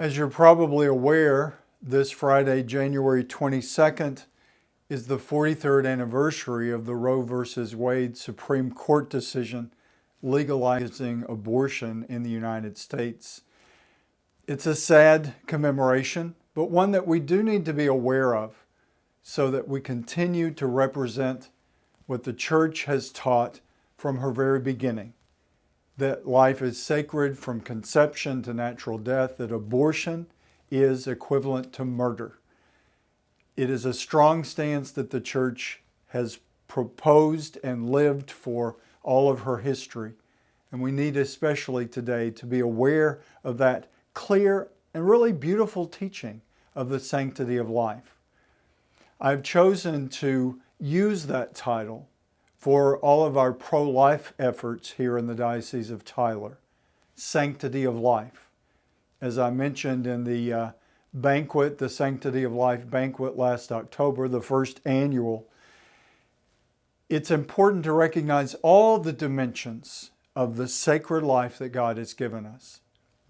As you're probably aware, this Friday, January 22nd, is the 43rd anniversary of the Roe v. Wade Supreme Court decision legalizing abortion in the United States. It's a sad commemoration, but one that we do need to be aware of so that we continue to represent what the Church has taught from her very beginning, that life is sacred from conception to natural death, that abortion is equivalent to murder. It is a strong stance that the Church has proposed and lived for all of her history. And we need especially today to be aware of that clear and really beautiful teaching of the sanctity of life. I've chosen to use that title for all of our pro-life efforts here in the Diocese of Tyler, Sanctity of Life. As I mentioned in the banquet, the Sanctity of Life banquet last October, the first annual, it's important to recognize all the dimensions of the sacred life that God has given us,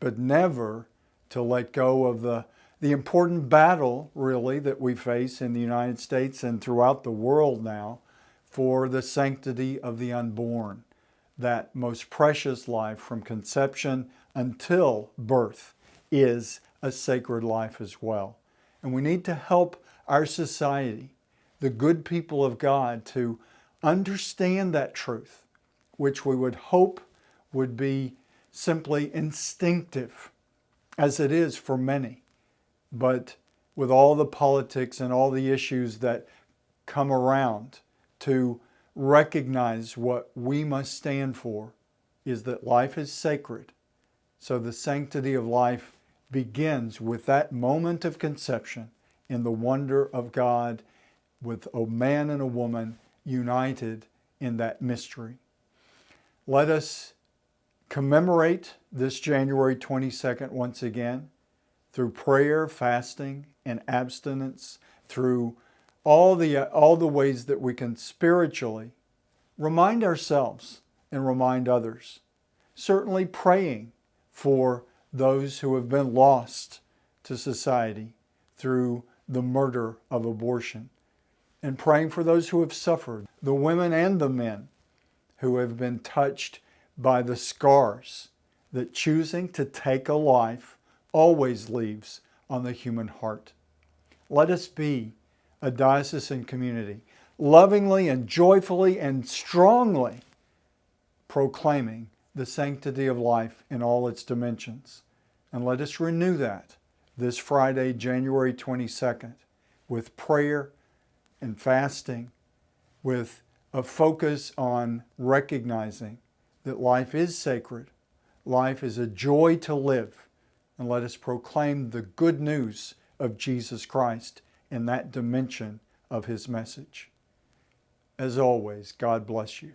but never to let go of the important battle, really, that we face in the United States and throughout the world now for the sanctity of the unborn, that most precious life from conception until birth is a sacred life as well. And we need to help our society, the good people of God, to understand that truth, which we would hope would be simply instinctive, as it is for many. But with all the politics and all the issues that come around, to recognize what we must stand for is that life is sacred. So the sanctity of life begins with that moment of conception in the wonder of God, with a man and a woman united in that mystery. Let us commemorate this January 22nd once again through prayer, fasting, and abstinence, through all the ways that we can spiritually remind ourselves and remind others. Certainly praying for those who have been lost to society through the murder of abortion, and praying for those who have suffered, the women and the men who have been touched by the scars that choosing to take a life always leaves on the human heart. Let us be a diocesan community, lovingly and joyfully and strongly proclaiming the sanctity of life in all its dimensions. And let us renew that this Friday, January 22nd, with prayer and fasting, with a focus on recognizing that life is sacred, life is a joy to live, and let us proclaim the good news of Jesus Christ in that dimension of His message. As always, God bless you.